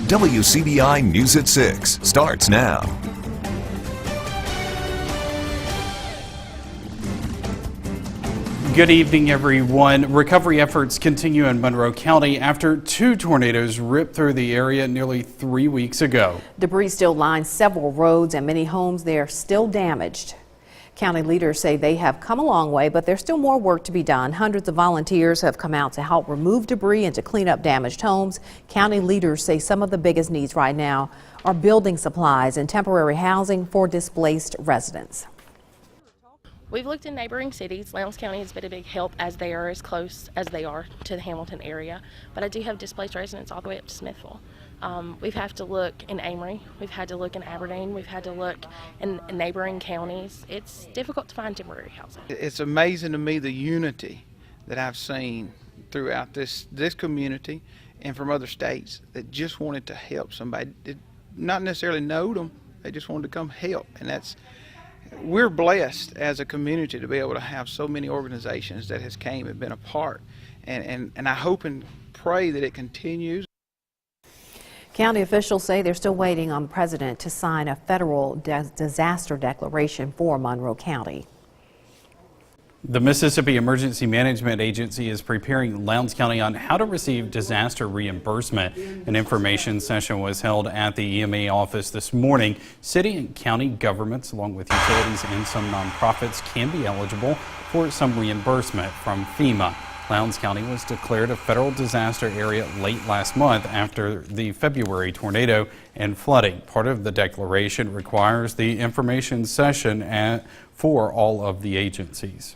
WCBI News at 6 starts now. Good evening, everyone. Recovery efforts continue in Monroe County after 2 tornadoes ripped through the area nearly 3 weeks ago. Debris still lines several roads and many homes there still damaged. County leaders say they have come a long way, but there's still more work to be done. Hundreds of volunteers have come out to help remove debris and to clean up damaged homes. County leaders say some of the biggest needs right now are building supplies and temporary housing for displaced residents. We've looked in neighboring cities. Lowndes County has been a big help as they are as close as they are to the Hamilton area. But I do have displaced residents all the way up to Smithville. We've had to look in Amory, we've had to look in Aberdeen, we've had to look in neighboring counties. It's difficult to find temporary housing. It's amazing to me the unity that I've seen throughout this community and from other states that just wanted to help somebody, that not necessarily know them, they just wanted to come help. And we're blessed as a community to be able to have so many organizations that has came and been a part, and I hope and pray that it continues. County officials say they're still waiting on the president to sign a federal disaster declaration for Monroe County. The Mississippi Emergency Management Agency is preparing Lowndes County on how to receive disaster reimbursement. An information session was held at the EMA office this morning. City and county governments, along with utilities and some nonprofits, can be eligible for some reimbursement from FEMA. Lowndes County was declared a federal disaster area late last month after the February tornado and flooding. Part of the declaration requires the information session for all of the agencies.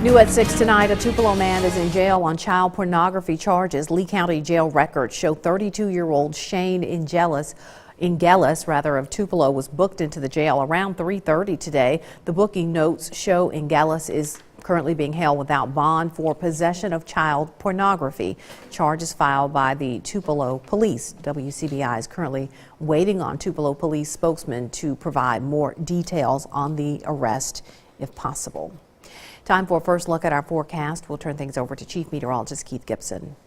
New at 6 tonight, a Tupelo man is in jail on child pornography charges. Lee County jail records show 32-year-old Shane Ingelis of Tupelo was booked into the jail around 3:30 today. The booking notes show Ingelis is currently being held without bond for possession of child pornography. Charges filed by the Tupelo Police. WCBI is currently waiting on Tupelo Police spokesman to provide more details on the arrest if possible. Time for a first look at our forecast. We'll turn things over to Chief Meteorologist Keith Gibson.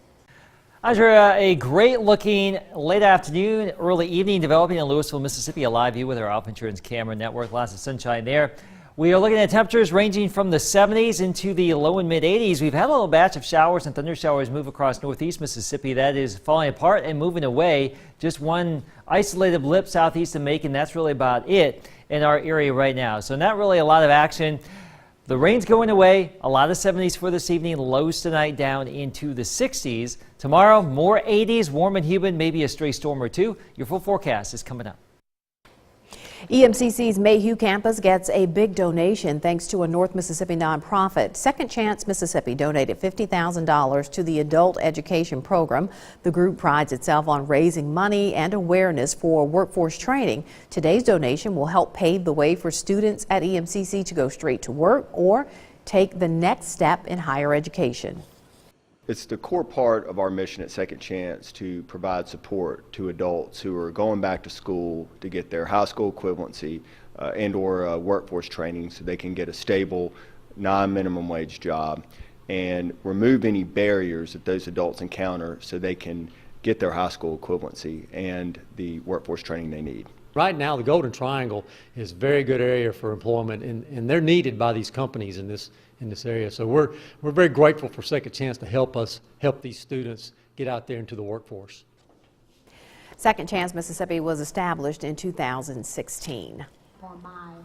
Andrea, a great looking late afternoon, early evening developing in Louisville, Mississippi. A live view with our Alpha Insurance camera network. Lots of sunshine there. We are looking at temperatures ranging from the 70s into the low and mid 80s. We've had a little batch of showers and thunder showers move across northeast Mississippi. That is falling apart and moving away. Just one isolated blip southeast of Macon. That's really about it in our area right now. So not really a lot of action. The rain's going away, a lot of 70s for this evening, lows tonight down into the 60s. Tomorrow, more 80s, warm and humid, maybe a stray storm or two. Your full forecast is coming up. EMCC's Mayhew campus gets a big donation thanks to a North Mississippi nonprofit. Second Chance Mississippi donated $50,000 to the adult education program. The group prides itself on raising money and awareness for workforce training. Today's donation will help pave the way for students at EMCC to go straight to work or take the next step in higher education. It's the core part of our mission at Second Chance to provide support to adults who are going back to school to get their high school equivalency and or workforce training so they can get a stable, non-minimum wage job and remove any barriers that those adults encounter so they can get their high school equivalency and the workforce training they need. Right now, the Golden Triangle is a very good area for employment, and they're needed by these companies in this area. So we're very grateful for Second Chance to help these students get out there into the workforce. Second Chance Mississippi was established in 2016.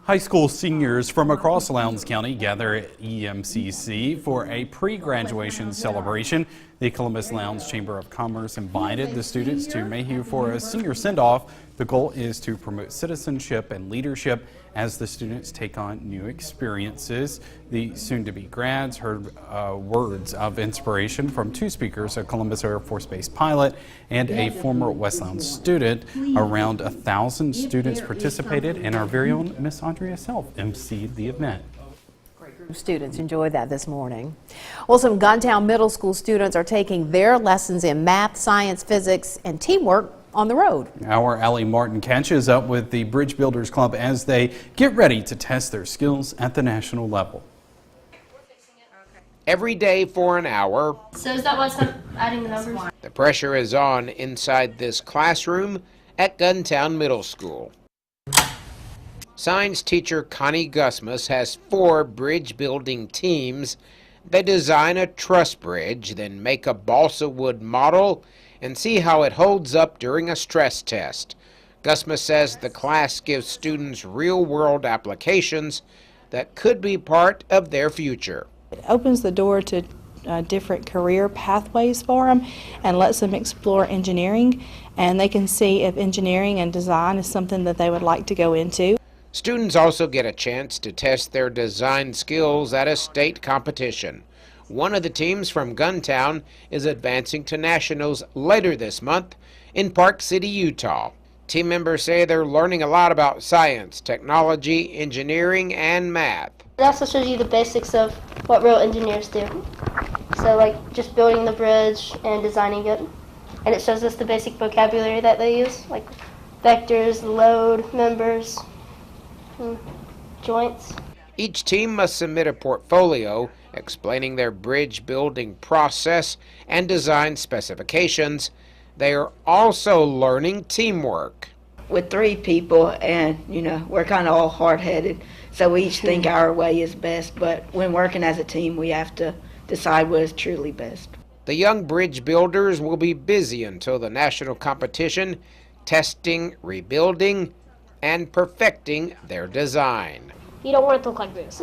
High school seniors from across Lowndes County gather at EMCC for a pre-graduation celebration. The Columbus Lowndes Chamber of Commerce invited the students to Mayhew for a senior send-off. The goal is to promote citizenship and leadership as the students take on new experiences. The soon-to-be grads heard words of inspiration from 2 speakers, a Columbus Air Force Base pilot and a former West Lowndes student. Around 1,000 students participated, and our very own Miss Andrea Self emceed the event. Students enjoyed that this morning. Well, some Guntown Middle School students are taking their lessons in math, science, physics, and teamwork on the road. Our Allie Martin catches up with the Bridge Builders Club as they get ready to test their skills at the national level. every day for an hour. So is that what's adding the numbers? The pressure is on inside this classroom at Guntown Middle School. Science teacher Connie Gusmus has 4 bridge building teams. They design a truss bridge, then make a balsa wood model and see how it holds up during a stress test. Gusmus says the class gives students real-world applications that could be part of their future. It opens the door to different career pathways for them and lets them explore engineering, and they can see if engineering and design is something that they would like to go into. Students also get a chance to test their design skills at a state competition. One of the teams from Guntown is advancing to nationals later this month in Park City, Utah. Team members say they're learning a lot about science, technology, engineering, and math. It also shows you the basics of what real engineers do. So like just building the bridge and designing it. And it shows us the basic vocabulary that they use, like vectors, load, members, joints. Each team must submit a portfolio explaining their bridge building process and design specifications. They are also learning teamwork. With 3 people, and we're kind of all hard-headed, so we each think our way is best, but when working as a team we have to decide what is truly best. The young bridge builders will be busy until the national competition, testing, rebuilding, and perfecting their design. You don't want it to look like this.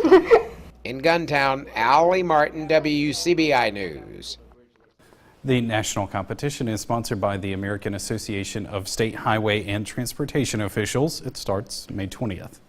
In Guntown, Allie Martin, WCBI News. The national competition is sponsored by the American Association of State Highway and Transportation Officials. It starts May 20th.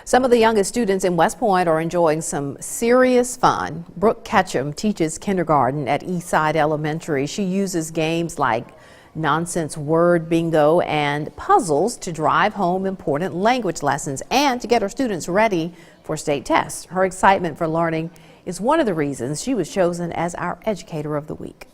Some of the youngest students in West Point are enjoying some serious fun. Brooke Ketchum teaches kindergarten at Eastside Elementary. She uses games like nonsense word bingo and puzzles to drive home important language lessons and to get her students ready for state tests. Her excitement for learning is one of the reasons she was chosen as our Educator of the Week.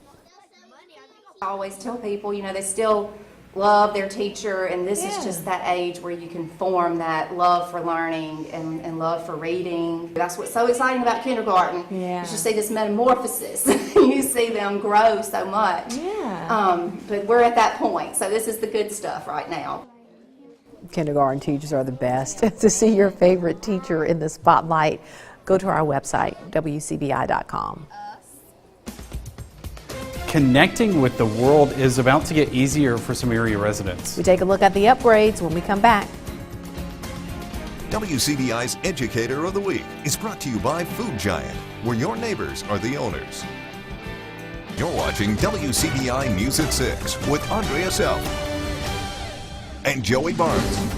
I always tell people, they still love their teacher, and this is just that age where you can form that love for learning and love for reading. That's what's so exciting about kindergarten. Yeah. You just see this metamorphosis. You see them grow so much. Yeah. But we're at that point, so this is the good stuff right now. Kindergarten teachers are the best. To see your favorite teacher in the spotlight, go to our website, wcbi.com. Connecting with the world is about to get easier for some area residents. We take a look at the upgrades when we come back. WCBI's Educator of the Week is brought to you by Food Giant, where your neighbors are the owners. You're watching WCBI News at 6 with Andrea Self and Joey Barnes.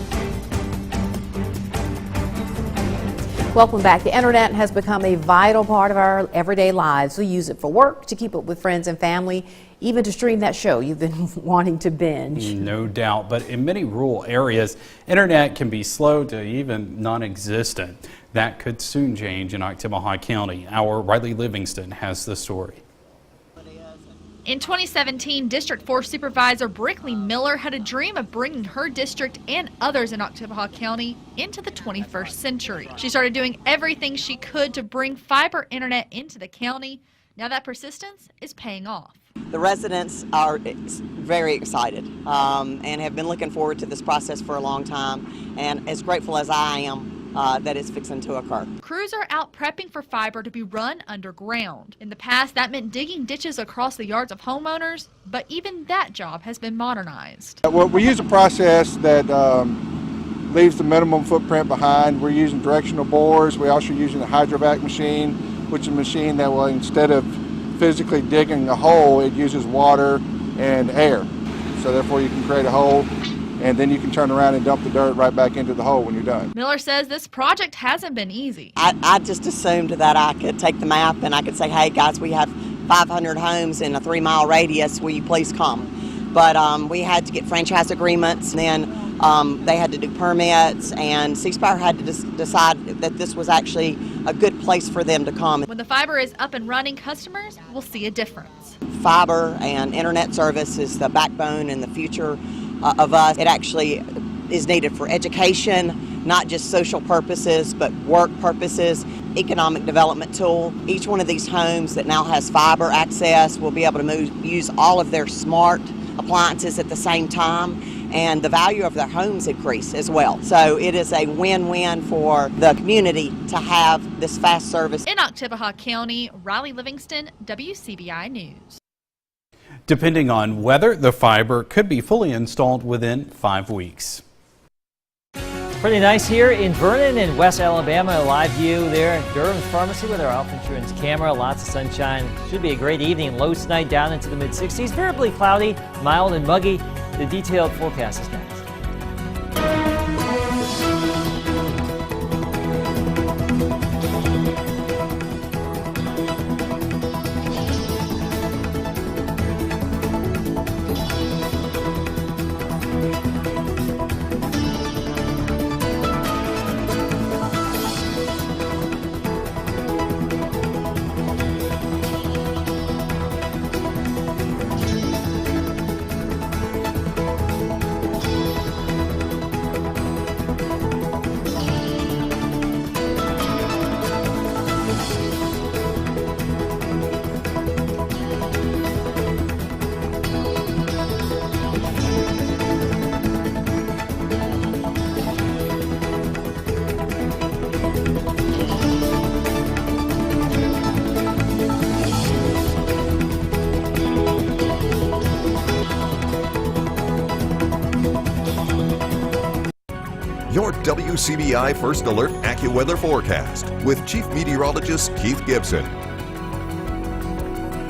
Welcome back. The internet has become a vital part of our everyday lives. We use it for work, to keep up with friends and family, even to stream that show you've been wanting to binge. No doubt, but in many rural areas, internet can be slow to even non-existent. That could soon change in Oktibbeha County. Our Riley Livingston has the story. In 2017, District 4 Supervisor Brickley Miller had a dream of bringing her district and others in Oktibbeha County into the 21st century. She started doing everything she could to bring fiber internet into the county. Now that persistence is paying off. The residents are very excited and have been looking forward to this process for a long time, and as grateful as I am that it's fixing to occur. Crews are out prepping for fiber to be run underground. In the past, that meant digging ditches across the yards of homeowners, but even that job has been modernized. Well, we use a process that leaves the minimum footprint behind. We're using directional bores. We're also using a hydrovac machine, which is a machine that will, instead of physically digging a hole, it uses water and air. So therefore you can create a hole, and then you can turn around and dump the dirt right back into the hole when you're done. Miller says this project hasn't been easy. I just assumed that I could take the map and I could say, hey guys, we have 500 homes in a 3-mile radius, will you please come? But we had to get franchise agreements, and then they had to do permits, and C Spire had to decide that this was actually a good place for them to come. When the fiber is up and running, customers will see a difference. Fiber and internet service is the backbone and the future of us. It actually is needed for education, not just social purposes, but work purposes. economic development tool. Each one of these homes that now has fiber access will be able to use all of their smart appliances at the same time, and the value of their homes increase as well. So it is a win-win for the community to have this fast service. In Oktibbeha County, Riley Livingston, WCBI News. Depending on weather, the fiber could be fully installed within 5 weeks. Pretty nice here in Vernon and West Alabama. A live view there at Durham's Pharmacy with our Alpha Insurance camera. Lots of sunshine. Should be a great evening. Low tonight down into the mid-60s. Variably cloudy, mild and muggy. The detailed forecast is next. Your WCBI First Alert AccuWeather forecast with Chief Meteorologist Keith Gibson.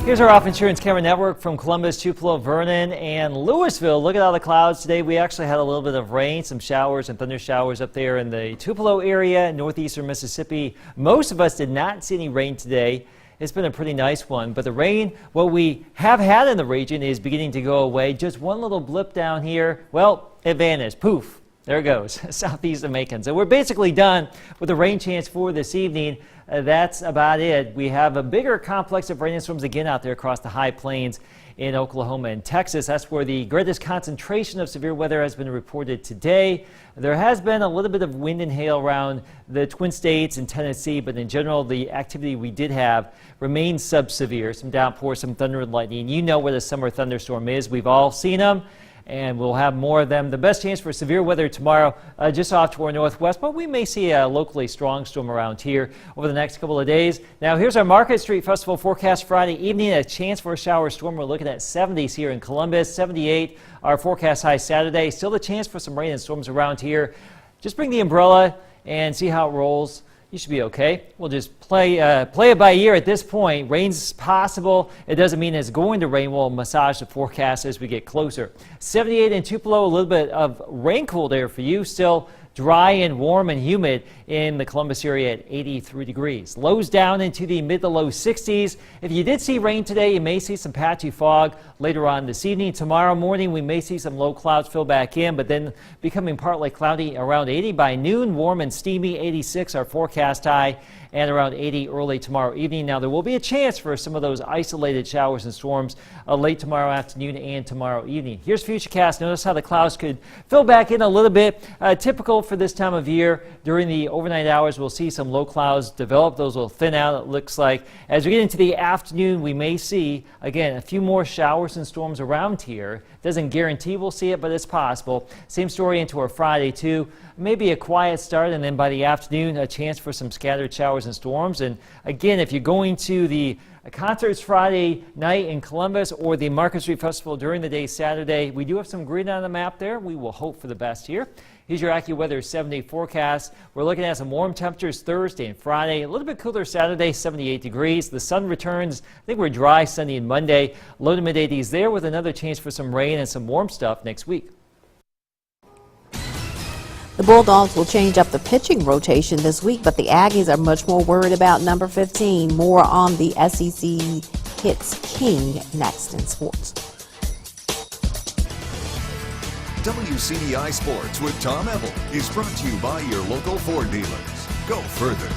Here's our Off Insurance Camera Network from Columbus, Tupelo, Vernon, and Louisville. Look at all the clouds today. We actually had a little bit of rain, some showers and thunder showers up there in the Tupelo area, northeastern Mississippi. Most of us did not see any rain today. It's been a pretty nice one, but the rain, what we have had in the region, is beginning to go away. Just one little blip down here. Well, it vanished. Poof. There it goes, southeast of Macon. So we're basically done with the rain chance for this evening. That's about it. We have a bigger complex of rain and storms again out there across the high plains in Oklahoma and Texas. That's where the greatest concentration of severe weather has been reported today. There has been a little bit of wind and hail around the Twin States and Tennessee, but in general, the activity we did have remains sub-severe. Some downpours, some thunder and lightning. You know what a summer thunderstorm is. We've all seen them, and we'll have more of them. The best chance for severe weather tomorrow just off to our northwest, but we may see a locally strong storm around here over the next couple of days. Now here's our Market Street Festival forecast Friday evening. A chance for a shower storm. We're looking at 70s here in Columbus, 78 our forecast high Saturday. Still the chance for some rain and storms around here. Just bring the umbrella and see how it rolls. You should be okay. We'll just play it by ear at this point. Rain's possible. It doesn't mean it's going to rain. We'll massage the forecast as we get closer. 78 in Tupelo, a little bit of rain cooled air for you. Still dry and warm and humid in the Columbus area at 83 degrees. Lows down into the mid to low 60s. If you did see rain today, you may see some patchy fog later on this evening. Tomorrow morning, we may see some low clouds fill back in, but then becoming partly cloudy around 80 by noon. Warm and steamy, 86 our forecast high, and around 80 early tomorrow evening. Now, there will be a chance for some of those isolated showers and storms late tomorrow afternoon and tomorrow evening. Here's Futurecast. Notice how the clouds could fill back in a little bit. Typical for this time of year. During the overnight hours, we'll see some low clouds develop. Those will thin out, it looks like. As we get into the afternoon, we may see, again, a few more showers and storms around here. Doesn't guarantee we'll see it, but it's possible. Same story into our Friday, too. Maybe a quiet start, and then by the afternoon, a chance for some scattered showers and storms. And again, if you're going to the concerts Friday night in Columbus or the Market Street Festival during the day Saturday, we do have some green on the map there. We will hope for the best here. Here's your AccuWeather 7-day forecast. We're looking at some warm temperatures Thursday and Friday. A little bit cooler Saturday, 78 degrees. The sun returns. I think we're dry Sunday and Monday. Low to mid 80s there with another chance for some rain and some warm stuff next week. The Bulldogs will change up the pitching rotation this week, but the Aggies are much more worried about number 15. More on the SEC Hits King next in sports. WCBI Sports with Tom Ebel is brought to you by your local Ford dealers. Go further.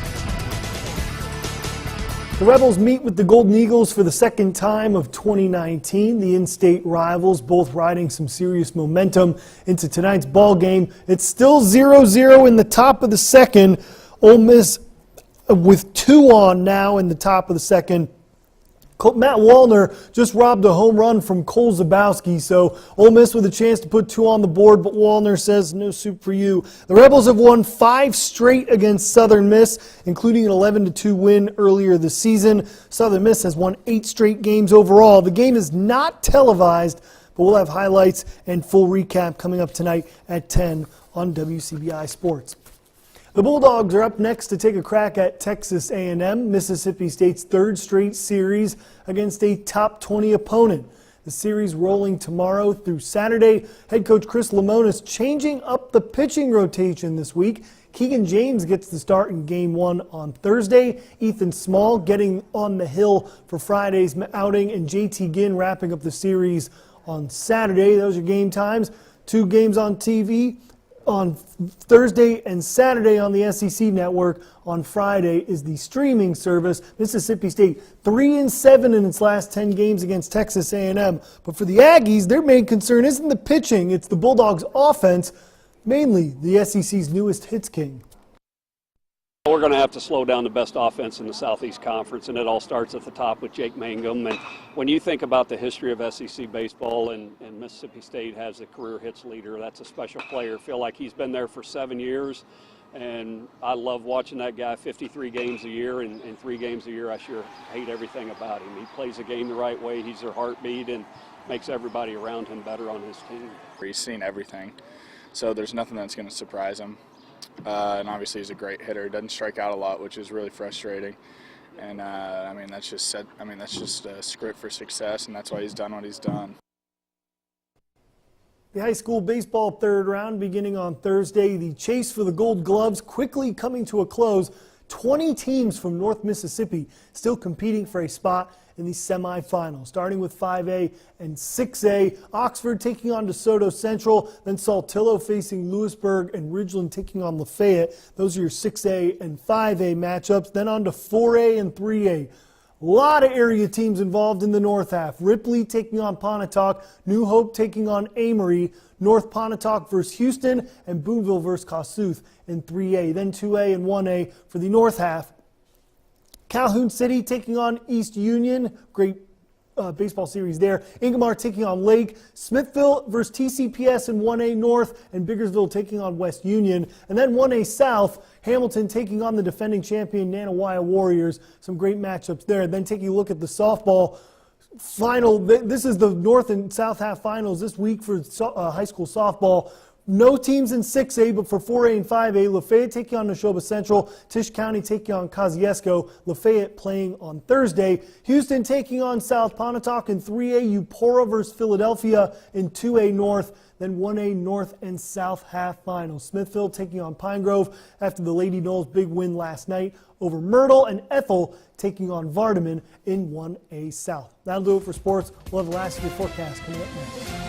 The Rebels meet with the Golden Eagles for the second time of 2019. The in-state rivals both riding some serious momentum into tonight's ball game. It's still 0-0 in the top of the second. Ole Miss with 2 on now in the top of the second. Matt Wallner just robbed a home run from Cole Zabowski, so Ole Miss with a chance to put 2 on the board, but Wallner says no soup for you. The Rebels have won 5 straight against Southern Miss, including an 11-2 win earlier this season. Southern Miss has won 8 straight games overall. The game is not televised, but we'll have highlights and full recap coming up tonight at 10 on WCBI Sports. The Bulldogs are up next to take a crack at Texas A&M, Mississippi State's 3rd straight series against a top 20 opponent. The series rolling tomorrow through Saturday. Head coach Chris Lemonis changing up the pitching rotation this week. Keegan James gets the start in Game 1 on Thursday. Ethan Small getting on the hill for Friday's outing, and JT Ginn wrapping up the series on Saturday. Those are game times. 2 games on TV. On Thursday and Saturday on the SEC network. On Friday is the streaming service. Mississippi State 3-7 in its last 10 games against Texas A&M. But for the Aggies, their main concern isn't the pitching, it's the Bulldogs' offense, mainly the SEC's newest hits king. We're going to have to slow down the best offense in the Southeast Conference, and it all starts at the top with Jake Mangum. And when you think about the history of SEC baseball, and Mississippi State has a career hits leader, that's a special player. I feel like he's been there for 7 years, and I love watching that guy 53 games a year, and 3 games a year I sure hate everything about him. He plays the game the right way, he's their heartbeat, and makes everybody around him better on his team. He's seen everything, so there's nothing that's going to surprise him. And obviously he's a great hitter. He doesn't strike out a lot, which is really frustrating. And that's just a script for success, and that's why he's done what he's done. The high school baseball 3rd round beginning on Thursday. The chase for the Gold Gloves quickly coming to a close. 20 teams from North Mississippi still competing for a spot in the semifinals, starting with 5A and 6A. Oxford taking on DeSoto Central, then Saltillo facing Lewisburg, and Ridgeland taking on Lafayette. Those are your 6A and 5A matchups. Then on to 4A and 3A. A lot of area teams involved in the north half. Ripley taking on Pontotoc, New Hope taking on Amory, North Pontotoc versus Houston, and Boonville versus Kossuth in 3A. Then 2A and 1A for the north half. Calhoun City taking on East Union. Great baseball series there. Ingomar taking on Lake. Smithville versus TCPS in 1A North, and Biggersville taking on West Union. And then 1A South, Hamilton taking on the defending champion Nanawaya Warriors. Some great matchups there. Then taking a look at the softball final. This is the north and south half finals this week for high school softball. No teams in 6A, but for 4A and 5A, Lafayette taking on Neshoba Central, Tisch County taking on Kosciuszko, Lafayette playing on Thursday, Houston taking on South Pontotoc in 3A, Eupora versus Philadelphia in 2A North, then 1A North and South half final. Smithville taking on Pine Grove after the Lady Knolls' big win last night over Myrtle, and Ethel taking on Vardaman in 1A South. That'll do it for sports. We'll have the last of your forecast coming up next.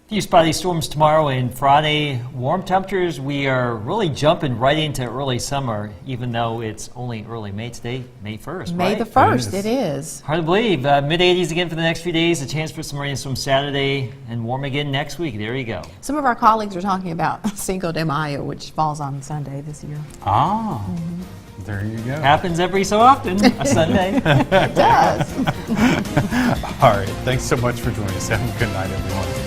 Few spotty storms tomorrow and Friday. Warm temperatures. We are really jumping right into early summer, even though it's only early May today, May 1st, May right? the 1st, it is. Hard to believe. Mid-80s again for the next few days. A chance for some rainstorms Saturday and warm again next week. There you go. Some of our colleagues are talking about Cinco de Mayo, which falls on Sunday this year. Ah. There you go. Happens every so often, a Sunday. It does. All right. Thanks so much for joining us. Have a good night, everyone.